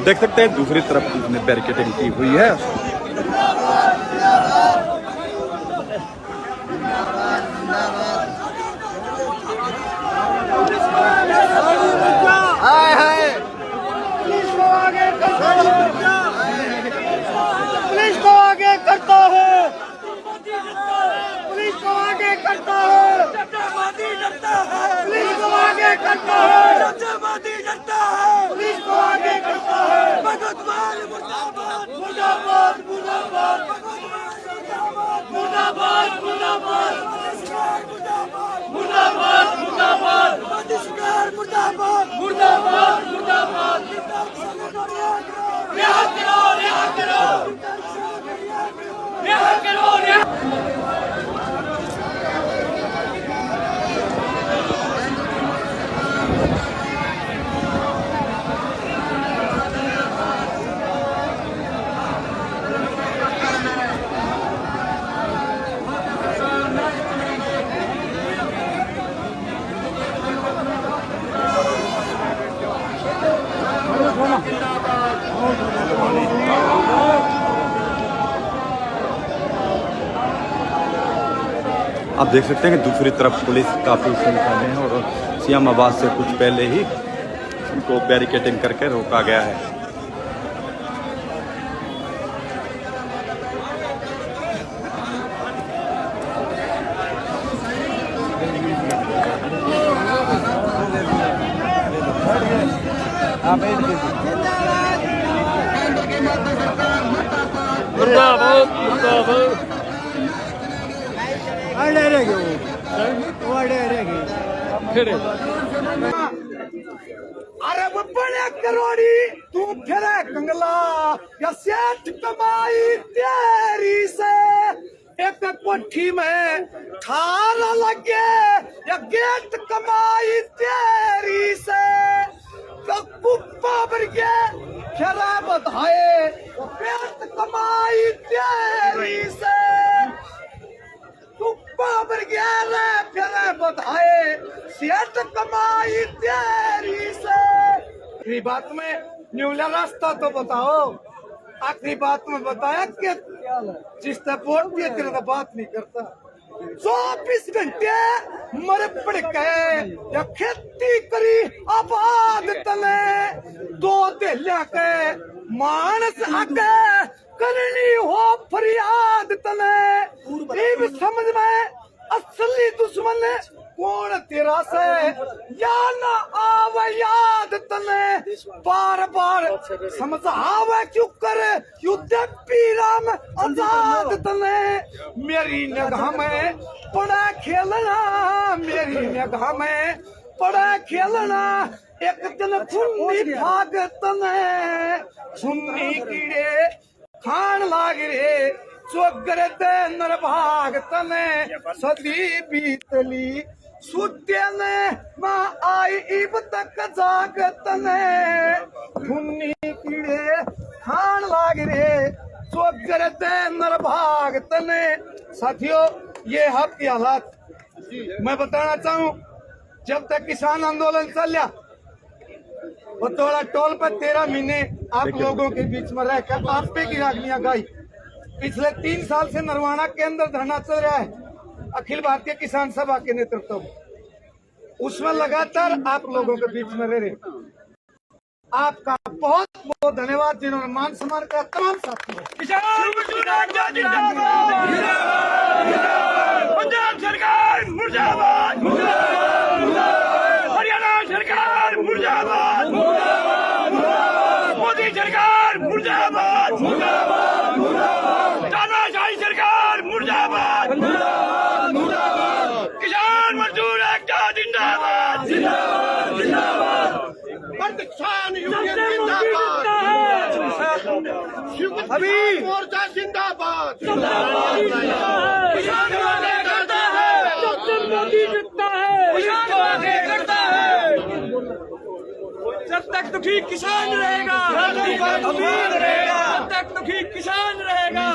देख सकते हैं दूसरी तरफ उसने बैरिकेडिंग की हुई है। पुलिस को आगे करता है, पुलिस को आगे करता है, पुलिस को आगे करता है, पुलिस को आगे करता है। मुर्दाबाद मुर्दाबाद मुर्दाबाद मुर्दाबाद मुर्दाबाद मुर्दाबाद मुर्दाबाद मुर्दाबाद मुर्दाबाद मुर्दाबाद। रिहा करो, रिहा करो, रिहा करो, रिहा। आप देख सकते हैं कि दूसरी तरफ पुलिस काफ़ी संख्या में है और सीएम आवास से कुछ पहले ही उनको बैरिकेडिंग करके रोका गया है। अरे बड़े करोड़ी तू फिर कंगला या सेठ कमाई तेरी से एक कोठी में ठार लगे या गेट कमाई तेरी से तो पुप्पा भर के फिर बधाए पेट कमाई तेरी से बाबर ग्यारह फिर बधाए सेठ कमाई तेरी से। आखिरी बात में न्यूला रास्ता तो बताओ। आखिरी बात में बताया कि जिसने वोट दिया तेरे तो बात नहीं करता। 24 घंटे मर पड़ गए या खेती करी आबाद तले 2 दिल्ला के मानस आगे करनी हो फरियाद तले समझ में असली दुश्मन कौन तेरा से या ना आवे याद तने बार बार समझावे क्यों करे युद्ध पीराम आजाद तने। मेरी निगाह में पड़ा खेलना, मेरी निगाह में पड़ा खेलना एक दिन फुन्नी भाग तने सुन्नी कीड़े खान लाग रे चोगर दे नरभाग तने सदी बीतली सुते ने मां आई इब तक जाग तने फुन्नी कीड़े खान लाग रे चोगर दे नरभाग तने। साथियों ये हक की हालात मैं बताना चाहूं। जब तक किसान आंदोलन चलिया वो थोड़ा टोल पर 13 महीने आप लोगों के बीच में रहकर आप पे की रागनियां गाई। पिछले 3 साल से नरवाना के अंदर धरना चल रहा है अखिल भारतीय किसान सभा के नेतृत्व में। उसमें लगातार आप लोगों के बीच में रह रहे। आपका बहुत बहुत धन्यवाद जिन्होंने मान सम्मान का तमाम साथियों। पंजाब सरकार मुर्दाबाद। जिंदाबाद जिंदाबाद किसान यूनियन जिंदाबाद, अभी मोर्चा जिंदाबाद, किसान को आगे करता है, मोदी जितता है, किसान को आगे करता है। जब तक दुखी किसान रहेगा, जब तक दुखी किसान रहेगा,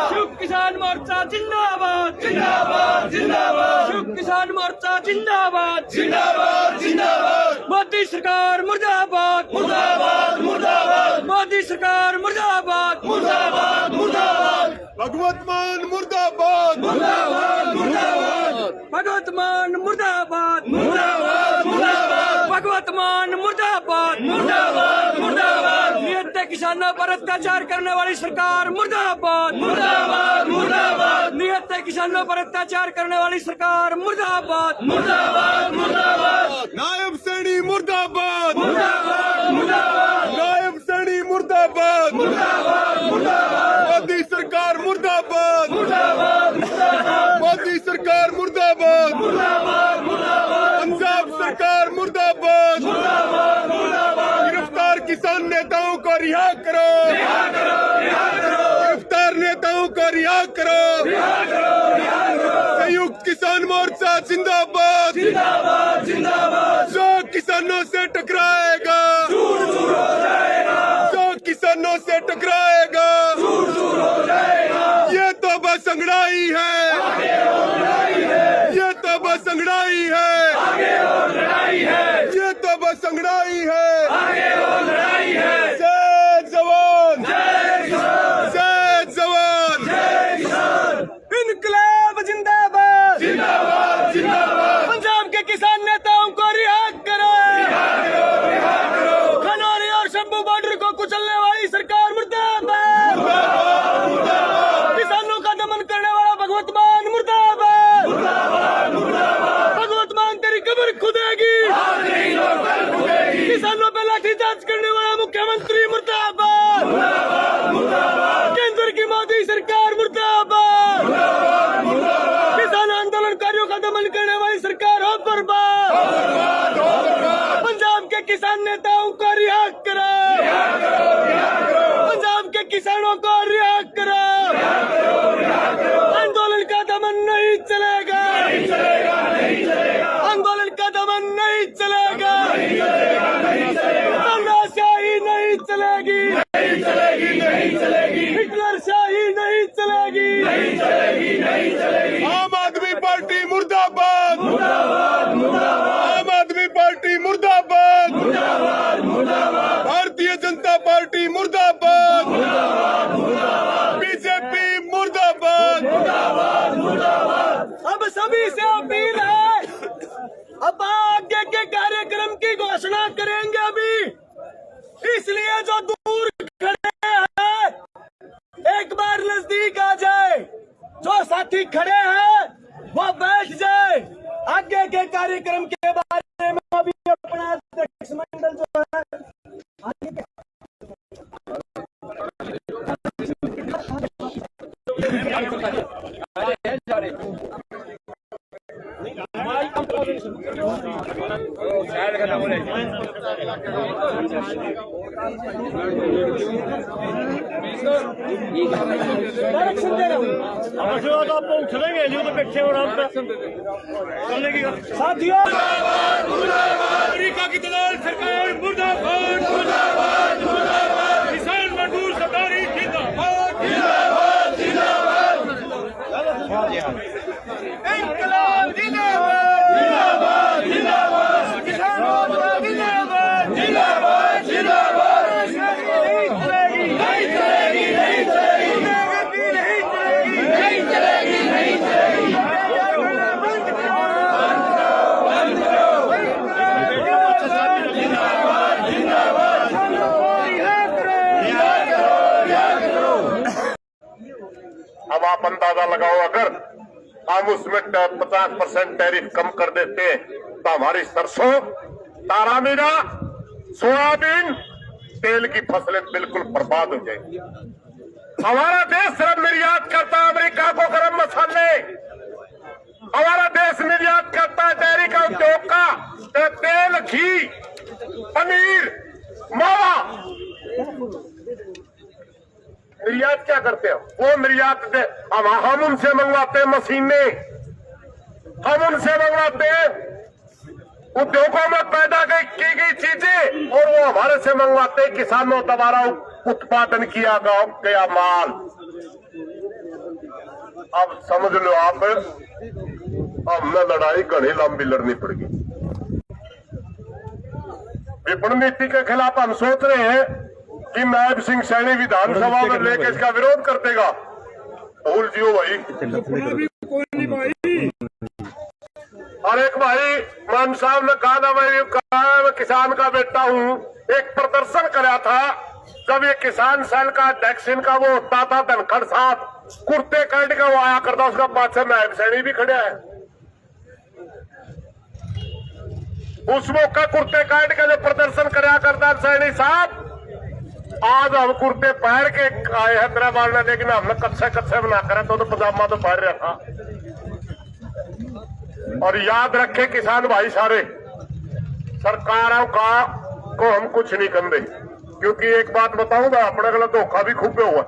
शुभ किसान मोर्चा जिंदाबाद जिंदाबाद जिंदाबाद, शुभ किसान मोर्चा जिंदाबाद जिंदाबाद जिंदाबाद, मोदी सरकार मुर्दाबाद मुर्दाबाद मुर्दाबाद, मोदी सरकार मुर्दाबाद मुर्दाबाद मुर्दाबाद, भगवत मान मुर्दाबाद मुर्दाबाद मुर्दाबाद, भगवत मान मुर्दाबाद मुर्दाबाद मुर्दाबाद, भगवत मान मुर्दाबाद मुर्दाबाद मुर्दाबाद, नियत किसानों पर अत्याचार करने वाली सरकार मुर्दाबाद मुर्दाबाद मुर्दाबाद, नियत किसानों पर अत्याचार करने वाली सरकार मुर्दाबाद मुर्दाबाद मुर्दाबाद, नायब सैनी मुर्दाबाद मुर्दाबाद मुर्दाबाद, नायब सैनी मुर्दाबाद मुर्दाबाद मुर्दाबाद, मोदी सरकार मुर्दाबाद मुर्दाबाद मुर्दाबाद, मोदी सरकार मुर्दाबाद मुर्दाबाद मुर्दाबाद, पंजाब सरकार मुर्दाबाद मुर्दाबाद मुर्दाबाद, गिरफ्तार किसान नेताओं को रिहा करो, रिहा करो रिहा करो, गिरफ्तार नेताओं को रिहा करो, रिहा करो रिहा करो, संयुक्त किसान मोर्चा जिंदाबाद जिंदाबाद जिंदाबाद, जो किसानों से टकराएगा दूर दूर हो जाएगा, जो किसानों से टकराएगा दूर दूर हो जाएगा, ये तो बस अंगड़ाई है, आगे और लड़ाई है, ये तो बस अंगड़ाई है, आगे और लड़ाई है, ये तो बस अंगड़ाई है। आगे और लड़ाई है, जय जवान जय किसान जय जवान जय किसान, इनकलाब जिंदाबाद जिंदाबाद जिंदाबाद, पंजाब के किसान नेताओं को रिहा करो, रिहा करो, खनौरी और शंभू बॉर्डर को कुचलने वाली सरकार मुर्दाबाद, किसानों का दमन करने वाला भगवत मान मुर्दाबाद, भगवत मान तेरी कब्र खुदेगी, आज नहीं तो कल खुदेगी, किसानों पे लाठीचार्ज करने वाला मुख्यमंत्री मुर्दाबाद, मुर्दाबाद केंद्र की मोदी सरकार मुर्दाबाद, किसान आंदोलनकारियों का दमन करने वाली सरकार हो बर्बाद, पंजाब के किसान नेताओं को रिहा करो, पंजाब के किसानों को रिहा करो, आंदोलन का दमन नहीं चलेगा, नहीं चलेगा नहीं चलेगा, आंदोलन का दमन नहीं चलेगा, नहीं चलेगा नहीं चलेगा, तानाशाही नहीं चलेगी, नहीं चलेगी नहीं चलेगी, हिटलरशाही नहीं चलेगी, नहीं चलेगी नहीं चलेगी, आम आदमी पार्टी मुर्दाबाद मुर्दाबाद मुर्दाबाद आम आदमी पार्टी मुर्दाबाद मुर्दाबाद मुर्दाबाद, भारतीय जनता पार्टी मुर्दाबाद मुर्दाबाद मुर्दाबाद, बीजेपी मुर्दाबाद मुर्दाबाद मुर्दाबाद, अब सभी से अपील है, अब आगे के कार्यक्रम की घोषणा करेंगे अभी, इसलिए जो दूर खड़े हैं एक बार नजदीक आ जाए, जो साथी खड़े हैं वो बैठ जाए, आगे के कार्यक्रम के बारे में अभी अपना अध्यक्ष मंडल जो है आगे के डायरेक्शन दे रहा हूँ तो आप उछलेंगे नहीं तो पीछे और हम चलने की साथियों, अमेरिका की दलाल सरकार मुर्दाबाद मुर्दाबाद मुर्दाबाद, किसान मजदूर सरकारी जिंदाबाद जिंदाबाद जिंदाबाद, इनकलाब जिंदाबाद, जिंदाबाद जिंदाबाद, किसान मोर्चा जिंदाबाद, जिंदाबाद जिंदाबाद, नहीं चलेगी, नहीं चलेगी नहीं चलेगी, नहीं चलेगी, नहीं चलेगी नहीं चलेगी, बंद करो, बंद करो, जिंदाबाद जिंदाबाद, रिहा करो, रिहा करो, अब आप अंदाजा लगाओ, अगर हम उसमें 50% टैरिफ कम कर देते तो हमारी सरसों, तारा मीरा, सोयाबीन, तेल की फसलें बिल्कुल बर्बाद हो जाएंगी। हमारा देश सिर्फ निर्यात करता है अमेरिका को गरम मसाले, हमारा देश निर्यात करता डेयरी का उद्योग का तेल, घी, पनीर, मावा निर्यात क्या करते हैं? वो निर्यात दे, हम उनसे मंगवाते हैं मशीनें, हम उनसे मंगवाते हैं उद्योगों में पैदा की गई चीजें, और वो हमारे से मंगवाते हैं किसानों द्वारा उत्पादन किया गया माल। अब समझ लो आप, हमें लड़ाई घनी लंबी लड़नी पड़ेगी। विपणन नीति के खिलाफ हम सोच रहे हैं कि नायब सिंह सैनी विधानसभा में लेकर इसका विरोध कर देगा। भूल जियो भाई। और एक भाई मान साहब ने कहा था, मैं किसान का बेटा हूं, एक प्रदर्शन कराया था जब ये किसान सेल का अध्यक्ष इनका वो होता था धनखड़ साहब, कुर्ते काट के वो आया करता, उसका पाछे नायब सैनी भी खड़े है। उस मौका कुर्ते काट के जो प्रदर्शन कराया करता सैनी साहब, आज हम कुर्ते पहन के आए हैदराबाद में, लेकिन हमने कच्चे बना कर तो पजामा तो पहन रहा था। और याद रखे किसान भाई सारे, सरकारों का को हम कुछ नहीं कर दे, क्योंकि एक बात बताऊं मैं, अपने गलत धोखा भी खूब हुआ।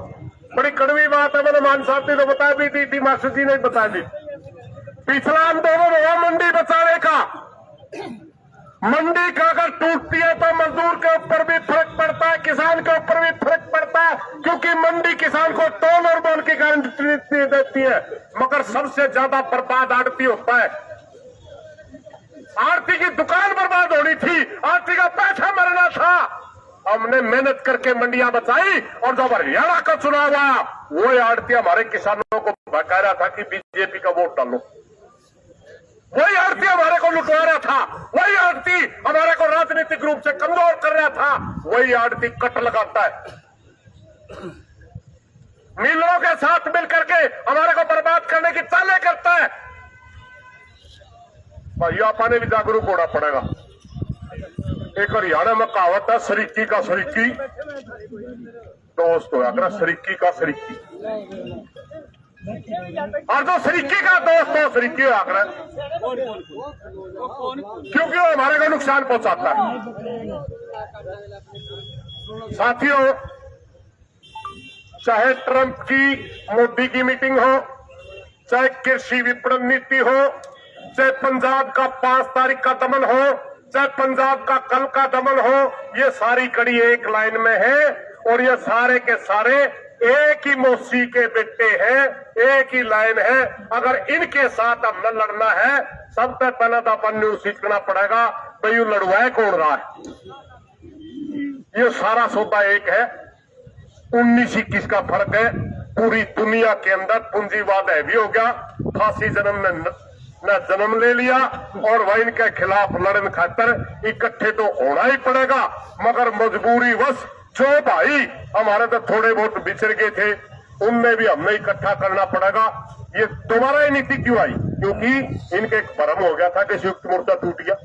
बड़ी कड़वी बात है, मैंने मान साहब ने तो बता भी दी थी, मास्टर जी ने बता दी। पिछला आंदोलन हुआ मंडी बचाने का। मंडी का अगर टूटती है तो मजदूर के ऊपर भी फर्क पड़ता है, किसान के ऊपर भी फर्क पड़ता है, क्योंकि मंडी किसान को तोल और मोल की गारंटी देती है, मगर सबसे ज्यादा बर्बाद आड़ती होता है। आरती की दुकान बर्बाद होनी थी, आरती का पैसा मरना था। हमने मेहनत करके मंडियां बचाई, और जब हरियाणा का चुनाव आया, वो आड़ती हमारे किसानों को बता रहा था कि बीजेपी का वोट डालो। वही आड़ती हमारे को लुटवा रहा था, वही आड़ती हमारे को राजनीतिक रूप से कमजोर कर रहा था, वही आड़ती कट लगाता है, मिलों के साथ मिलकर के हमारे को बर्बाद करने की चालें करता है। भाई आपने भी जागरूक होना पड़ेगा। एक हरियाणा में कहावत है, सरीकी का सरीकी दोस्त होया कर, सरीकी का सरीकी, और जो सरीकी का दोस्त हो सरीकी होया कर, क्योंकि वो हमारे को नुकसान पहुंचाता है। साथियों, चाहे ट्रंप की मोदी की मीटिंग हो, चाहे कृषि विपणन नीति हो, चाहे पंजाब का 5 तारीख का दमन हो, चाहे पंजाब का कल का दमन हो, ये सारी कड़ी एक लाइन में है, और ये सारे के सारे एक ही मौसी के बेटे हैं, एक ही लाइन है। अगर इनके साथ हमने लड़ना है, सबसे पहले तो अपन ने सीखना पड़ेगा भाई ये लड़वाए कौन रहा है। ये सारा सौदा एक है, 19-21 का फर्क है। पूरी दुनिया के अंदर पूंजीवाद हैवी हो गया, फांसी जन्म ने जन्म ले लिया, और वह इनके खिलाफ लड़ने खातर इकट्ठे तो होना ही पड़ेगा। मगर मजबूरी वश जो भाई हमारे तो थोड़े बहुत बिछड़ गए थे, उनमें भी हमें इकट्ठा करना पड़ेगा। ये दोबारा ही नीति क्यों आई? क्योंकि इनके एक भ्रम हो गया था कि संयुक्त मोर्चा टूट गया,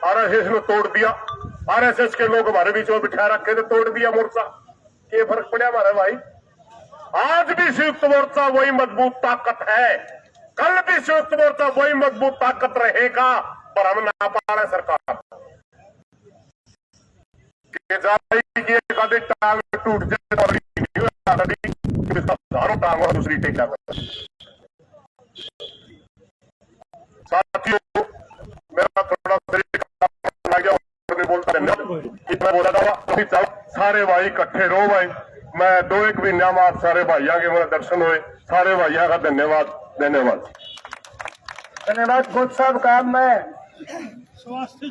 आरएसएस ने तोड़ दिया, आरएसएस के लोग हमारे बीच में बिठा रखे थे, तोड़ दिया मोर्चा। क्या फर्क पड़ा हमारे भाई? आज भी संयुक्त मोर्चा वही मजबूत ताकत है, कल भी संयुक्त मोर्चा वही मजबूत ताकत रहेगा, पर हम ना पाले सरकार टांग टूट जाए, हजारों टांग और दूसरी टेक जाए। साथियों, मेरा थोड़ा बोलता इतना बोला था, सारे भाई इकट्ठे रहो भाई। मैं 2-1 महीना में आप सारे भाइयों के मेरे दर्शन हुए, सारे भाइयों का धन्यवाद धन्यवाद धन्यवाद। कोच साहब का मैं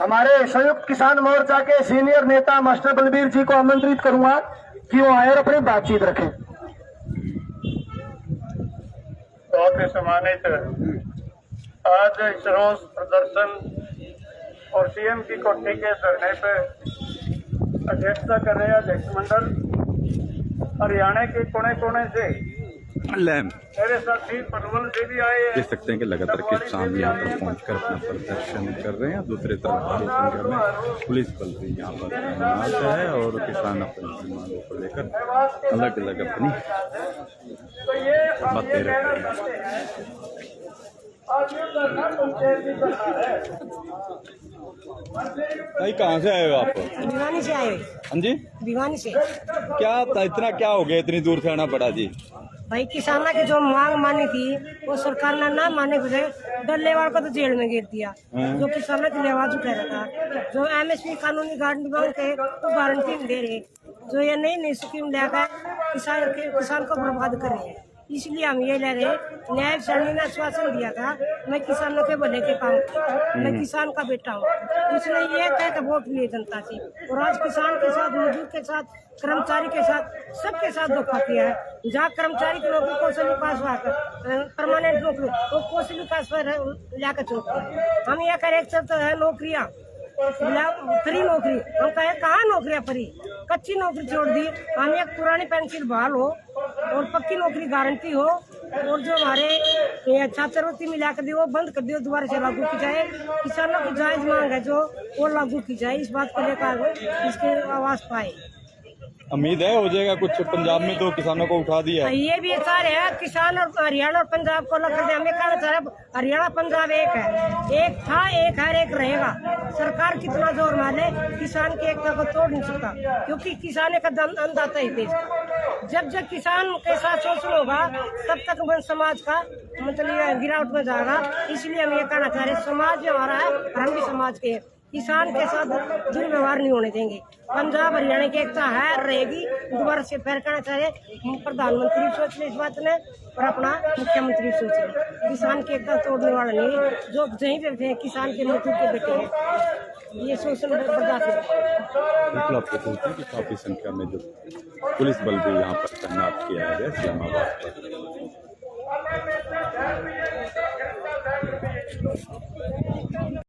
हमारे संयुक्त किसान मोर्चा के सीनियर नेता मास्टर बलबीर जी को आमंत्रित करूंगा कि वो आए और अपनी बातचीत रखें। बहुत ही सम्मानित आज इस रोज प्रदर्शन और सीएम की कोठी के धरने पे अध्यक्षता कर रहे अध्यक्ष मंडल हरियाणा के कोने कोने से मेरे साथी पनवल से भी आए हैं। देख सकते हैं कि लगातार किसान यहाँ पर पहुंचकर अपना प्रदर्शन कर रहे हैं। दूसरी तरफ भारी संख्या में पुलिस बल भी यहाँ पर तैनात है और किसान अपनी मांगों को लेकर अलग अलग अपनी बातें रख रहे हैं। आज ये धरना पंचायत की धरना है। भाई कहाँ से आए हो आप? भिवानी से आए। हाँ जी, भिवानी से। क्या इतना क्या हो गया, इतनी दूर से आना पड़ा जी? भाई किसाना की जो मांग मानी थी वो सरकार ने ना माने के डल्लेवाल को तो जेल में गिर दिया, जो किसानों की आवाज उठा रहा था। जो एमएसपी कानूनी गारंटी मांग के तो गारंटी दे रहे, जो ये नई स्कीम लेकर किसान को बर्बाद कर रहे हैं। इसलिए हम ये ले रहे हैं, न्याय सैनी ने आश्वासन दिया था मैं किसानों के भले के काम, मैं किसान का बेटा हूँ, उसने ये कह के वोट लिए जनता से। और आज किसान के साथ, मजदूर के साथ, कर्मचारी के साथ, सबके साथ धोखा किया है। जहाँ कर्मचारी की नौकरी कौशल विकास परमानेंट नौकरी वो कौशल विकास पर लाकर चुके। हम ये करें चलते है नौकरियाँ फ्री नौकरी, हम कहे कहाँ नौकरियाँ फ्री, कच्ची नौकरी छोड़ दी। हम एक पुरानी पेंसिल बहाल हो और पक्की नौकरी गारंटी हो, और जो हमारे छात्रवृत्ति मिला कर दियो वो बंद कर दियो, दोबारा से लागू की जाए। किसानों की जायज मांग है जो वो लागू की जाए, इस बात को लेकर इसकी आवाज पाए। उम्मीद है हो जाएगा कुछ? पंजाब में तो किसानों को उठा दिया। ये भी चाह रहे हैं किसान और हरियाणा और पंजाब को अलग कर दिया। हमें कहना चाह रहे हरियाणा पंजाब एक है, एक था, एक है, एक रहेगा। सरकार कितना जोर मारे किसान की एकता को तोड़ नहीं सकता, क्योंकि किसान का अन्नदाता ही देश का। जब जब किसान के साथ शोषण होगा तब तक समाज का मतलब गिरावट में जाएगा। इसलिए हम ये कहना चाह रहे समाज जो हमारा है हम भी समाज के किसान के साथ दुर्व्यवहार नहीं होने देंगे। पंजाब हरियाणा की एकता है, रहेगी। दोबारा से फिर कहना चाह रहे प्रधानमंत्री सोच ले इस बात ने और अपना मुख्यमंत्री सोच ले। किसान की एकता तोड़ने वाला नहीं, जो जहीं पे किसान के मजदूर के बेटे हैं, ये शोषण बर्दाश्त नहीं। बिल्कुल आपको सोचते हैं कि काफी संख्या में जो पुलिस बल भी यहाँ पर तैनात किया है इस्लामाबाद पर।